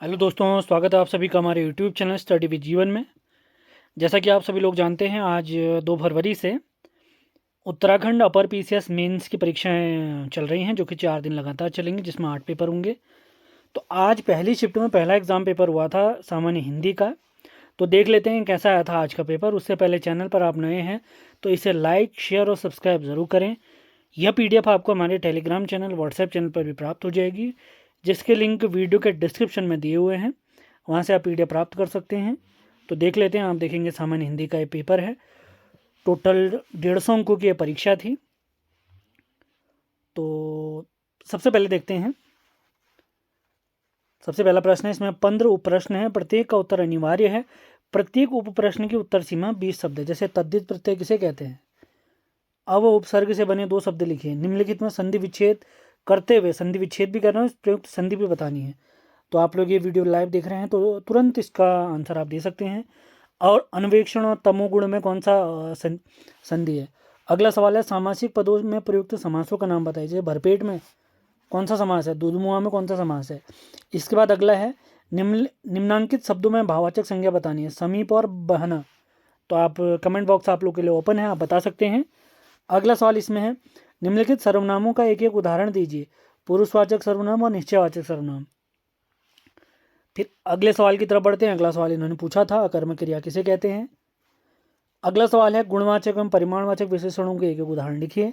Hello दोस्तों, स्वागत है आप सभी का हमारे यूट्यूब चैनल स्टडी विद जीवन में। जैसा कि आप सभी लोग जानते हैं, आज 2 फरवरी से उत्तराखंड अपर पीसीएस मेंस की परीक्षाएं चल रही हैं, जो कि 4 दिन लगातार चलेंगी, जिसमें 8 पेपर होंगे। तो आज पहली शिफ्ट में पहला एग्ज़ाम पेपर हुआ था सामान्य हिंदी का। तो देख लेते हैं कैसा आया था आज का पेपर। उससे पहले चैनल पर आप नए हैं तो इसे लाइक, शेयर और सब्सक्राइब ज़रूर करें। यह पीडीएफ आपको हमारे टेलीग्राम चैनल, व्हाट्सएप चैनल पर भी प्राप्त हो जाएगी, जिसके लिंक वीडियो के डिस्क्रिप्शन में दिए हुए हैं। वहाँ से आप पीडीएफ प्राप्त कर सकते हैं। तो देख लेते हैं। आप देखेंगे सामान्य हिंदी का ये पेपर है। टोटल 150 अंकों की ये परीक्षा थी। तो सबसे पहले देखते हैं। सबसे पहला प्रश्न है, इसमें 15 उप प्रश्न है, प्रत्येक का उत्तर अनिवार्य है। प्रत्येक उप प्रश्न की उत्तर सीमा 20 शब्द है। जैसे तद्धित प्रत्यय किसे कहते हैं? अब उपसर्ग से बने 2 शब्द लिखिए। निम्नलिखित में संधि विच्छेद करते हुए, संधि विच्छेद भी करना है, प्रयुक्त संधि भी बतानी है। तो आप लोग ये वीडियो लाइव देख रहे हैं तो तुरंत इसका आंसर आप दे सकते हैं। और अन्वेक्षण और तमोगुण में कौन सा संधि है? अगला सवाल है, सामासिक पदों में प्रयुक्त समासों का नाम बताइए। भरपेट में कौन सा समास है? दूधमुआ में कौन सा समास है? इसके बाद अगला है, निम्नांकित शब्दों में भाववाचक संज्ञा बतानी है। समीप और बहना। तो आप कमेंट बॉक्स आप लोग के लिए ओपन है, आप बता सकते हैं। अगला सवाल इसमें है, निम्नलिखित सर्वनामों का एक एक उदाहरण दीजिए। पुरुषवाचक सर्वनाम और निश्चयवाचक सर्वनाम। फिर अगले सवाल की तरफ बढ़ते हैं। अगला सवाल इन्होंने पूछा था, अकर्मक क्रिया किसे कहते हैं? अगला सवाल है, गुणवाचक एवं परिमाणवाचक विशेषणों के एक एक उदाहरण लिखिए।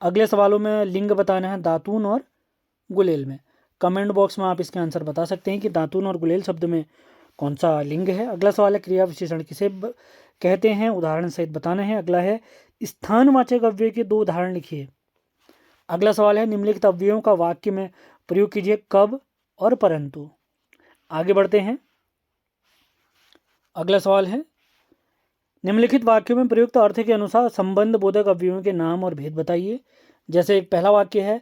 अगले सवालों में लिंग बताना है दातून और गुलेल में। कमेंट बॉक्स में आप इसके आंसर बता सकते हैं कि दातून और गुलेल शब्द में कौन सा लिंग है। अगला सवाल है, क्रिया विशेषण किसे कहते हैं? उदाहरण सहित बताना है। अगला है, स्थानवाचक अव्यय के 2 उदाहरण लिखिए। अगला सवाल है, निम्नलिखित अव्ययों का वाक्य में प्रयोग कीजिए। कब और परंतु। आगे बढ़ते हैं। अगला सवाल है, निम्नलिखित वाक्यों में प्रयुक्त अर्थ के अनुसार संबंध बोधक अव्ययों के नाम और भेद बताइए। जैसे एक पहला वाक्य है,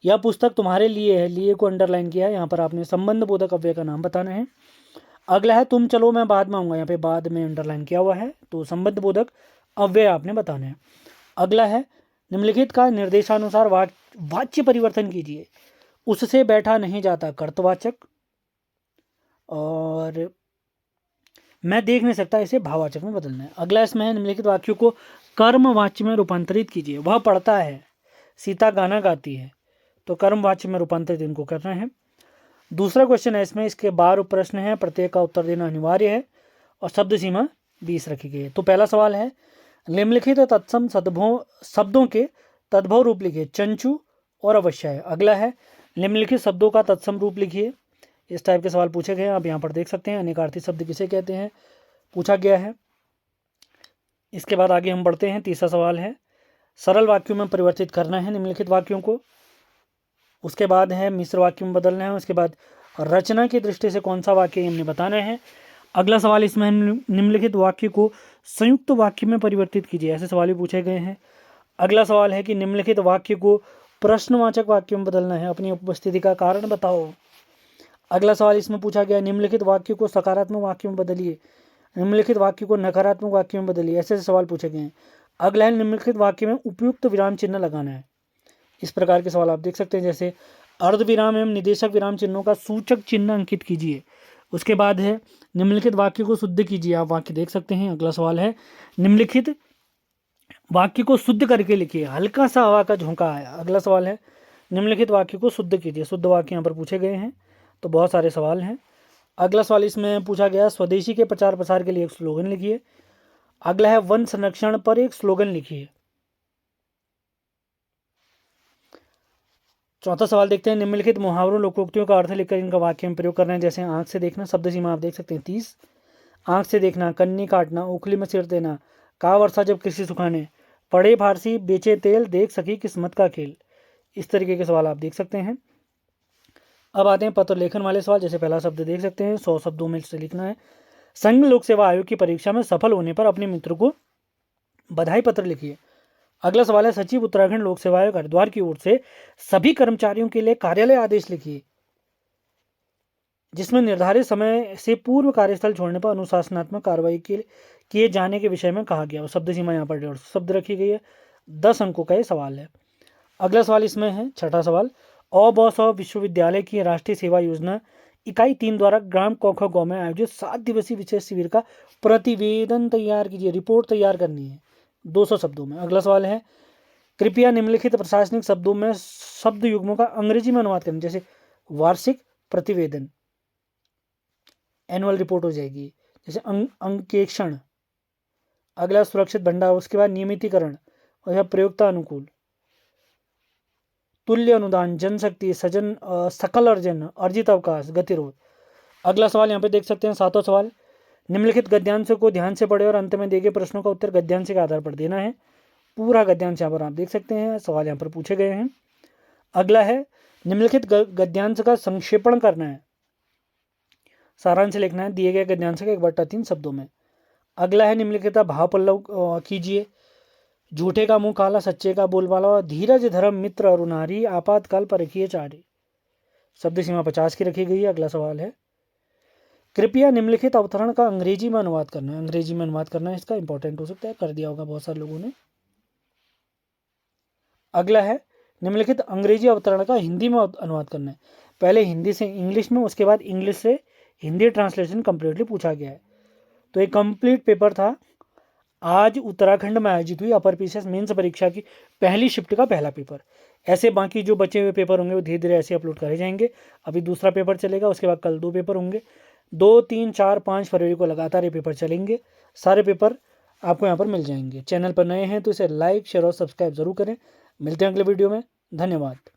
यह पुस्तक तुम्हारे लिए है, लिए को अंडरलाइन किया है, यहाँ पर आपने संबंध बोधक अव्यय का नाम बताना है। अगला है, तुम चलो मैं बाद में आऊँगा, यहाँ पे बाद में अंडरलाइन किया हुआ है, तो संबंध बोधक अव्यय आपने बताना है। अगला है, निम्नलिखित का निर्देशानुसार वाच्य परिवर्तन कीजिए। उससे बैठा नहीं जाता कर्तवाचक, और मैं देख नहीं सकता इसे भाववाचक में बदलना है। अगला इसमें है, निम्नलिखित वाक्यों को कर्मवाच्य में रूपांतरित कीजिए। वह पढ़ता है, सीता गाना गाती है, तो कर्मवाच्य में रूपांतरित इनको करना है। दूसरा क्वेश्चन है इसमें, इसके 12 प्रश्न है, प्रत्येक का उत्तर देना अनिवार्य है और शब्द सीमा 20 रखी गई है। तो पहला सवाल है, निम्नलिखित तत्सम शब्दों के तद्भव रूप लिखिए। चंचू और अवश्य। अगला है, निम्नलिखित शब्दों का तत्सम रूप लिखिए। इस टाइप के सवाल पूछे गए हैं, आप यहाँ पर देख सकते हैं। अनेकार्थी शब्द किसे कहते हैं पूछा गया है। इसके बाद आगे हम बढ़ते हैं। तीसरा सवाल है, सरल वाक्यों में परिवर्तित करना है निम्नलिखित वाक्यों को। उसके बाद है, मिश्र वाक्यों में बदलना है। उसके बाद रचना की दृष्टि से कौन सा वाक्य हमने बताना है। अगला सवाल इसमें, निम्नलिखित वाक्य को संयुक्त वाक्य में परिवर्तित कीजिए। ऐसे सवाल भी पूछे गए हैं। अगला सवाल है कि निम्नलिखित वाक्य को प्रश्नवाचक वाक्य में बदलना है। अपनी उपस्थिति का कारण बताओ। अगला सवाल इसमें पूछा गया, निम्नलिखित वाक्य को सकारात्मक वाक्य में बदलिए, निम्नलिखित वाक्य को नकारात्मक वाक्य में बदलिए। ऐसे सवाल पूछे गए हैं। अगला है, निम्नलिखित वाक्य में उपयुक्त विराम चिन्ह लगाना है। इस प्रकार के सवाल आप देख सकते हैं। जैसे अर्ध विराम एवं निदेशक विराम चिन्हों का सूचक चिन्ह अंकित कीजिए। उसके बाद है, निम्नलिखित वाक्य को शुद्ध कीजिए। आप वाक्य देख सकते हैं। अगला सवाल है, निम्नलिखित वाक्य को शुद्ध करके लिखिए। हल्का सा हवा का झोंका आया। अगला सवाल है, निम्नलिखित वाक्य को शुद्ध कीजिए। शुद्ध वाक्य यहाँ पर पूछे गए हैं। तो बहुत सारे सवाल हैं। अगला सवाल इसमें पूछा गया, स्वदेशी के प्रचार प्रसार के लिए एक स्लोगन लिखिए। अगला है, वन संरक्षण पर एक स्लोगन लिखिए। चौथा सवाल देखते हैं, निम्नलिखित मुहावरों लोकोक्तियों का अर्थ लिखकर इनका वाक्य में प्रयोग करना है। जैसे आंख से देखना, शब्द सीमा आप देख सकते हैं 30। आंख से देखना, कन्नी काटना, उखली में सिर देना, का वर्षा जब कृषि सुखाने, पढ़े फारसी बेचे तेल, देख सकी किस्मत का खेल। इस तरीके के सवाल आप देख सकते हैं। अब आते हैं पत्र लेखन वाले सवाल। जैसे पहला शब्द देख सकते हैं, 100 शब्दों में से लिखना है। संघ लोक सेवा आयोग की परीक्षा में सफल होने पर अपने मित्र को बधाई पत्र लिखिए। अगला सवाल है, सचिव उत्तराखंड लोक सेवा आयोग हरिद्वार की ओर से सभी कर्मचारियों के लिए कार्यालय आदेश लिखिए, जिसमें निर्धारित समय से पूर्व कार्यस्थल छोड़ने पर अनुशासनात्मक कार्रवाई किए जाने के विषय में कहा गया। और शब्द सीमा यहाँ पर 150 शब्द रखी गई है। 10 अंकों का ये सवाल है। अगला सवाल इसमें है, छठा सवाल, विश्वविद्यालय की राष्ट्रीय सेवा योजना इकाई 3 द्वारा ग्राम कोखा गाँव में आयोजित 7 दिवसीय विशेष शिविर का प्रतिवेदन तैयार कीजिए। रिपोर्ट तैयार करनी है 200 शब्दों में। अगला सवाल है, कृपया निम्नलिखित प्रशासनिक शब्दों में शब्द युग्मों का अंग्रेजी में अनुवाद करें। जैसे वार्षिक प्रतिवेदन, एनुअल रिपोर्ट हो जाएगी। जैसे अंकेक्षण, अगला सुरक्षित भंडार, उसके बाद नियमितीकरण और यह प्रयोक्ता अनुकूल, तुल्य अनुदान, जनशक्ति, सजन सकल अर्जन, अर्जित अवकाश, गतिरोध। अगला सवाल यहाँ पे देख सकते हैं, 7वां सवाल, निम्नलिखित गद्यांशों को ध्यान से पढ़े और अंत में दिए गए प्रश्नों का उत्तर गद्यांश के आधार पर देना है। पूरा गद्यांश यहाँ पर आप देख सकते हैं, सवाल यहाँ पर पूछे गए हैं। अगला है, निम्नलिखित गद्यांश का संक्षेपण करना है, सारांश लिखना है दिए गए गद्यांश का 1/3 शब्दों में। अगला है, निम्नलिखित भाव पल्लव कीजिए। झूठे का मुंह काला, सच्चे का बोलबाला, धीरज धर्म मित्र और नारी, आपातकाल पर रखिए चारे। शब्द सीमा 50 की रखी गई है। अगला सवाल है, कृपया निम्नलिखित अवतरण का अंग्रेजी में अनुवाद करना है। अंग्रेजी में अनुवाद करना है, इसका इंपॉर्टेंट हो सकता है, कर दिया होगा बहुत सारे लोगों ने। अगला है, निम्नलिखित अंग्रेजी अवतरण का हिंदी में अनुवाद करना है। पहले हिंदी से इंग्लिश में, उसके बाद इंग्लिश से हिंदी ट्रांसलेशन कंप्लीटली पूछा गया है। तो एक कंप्लीट पेपर था, आज उत्तराखंड में आयोजित हुई अपर पीसीएस मेंस परीक्षा की पहली शिफ्ट का पहला पेपर। ऐसे बाकी जो बचे हुए पेपर होंगे वो धीरे धीरे ऐसे अपलोड करे जाएंगे। अभी दूसरा पेपर चलेगा, उसके बाद कल 2 पेपर होंगे। 2, 3, 4, 5 फरवरी को लगातार ये पेपर चलेंगे। सारे पेपर आपको यहाँ पर मिल जाएंगे। चैनल पर नए हैं तो इसे लाइक, शेयर और सब्सक्राइब जरूर करें। मिलते हैं अगले वीडियो में। धन्यवाद।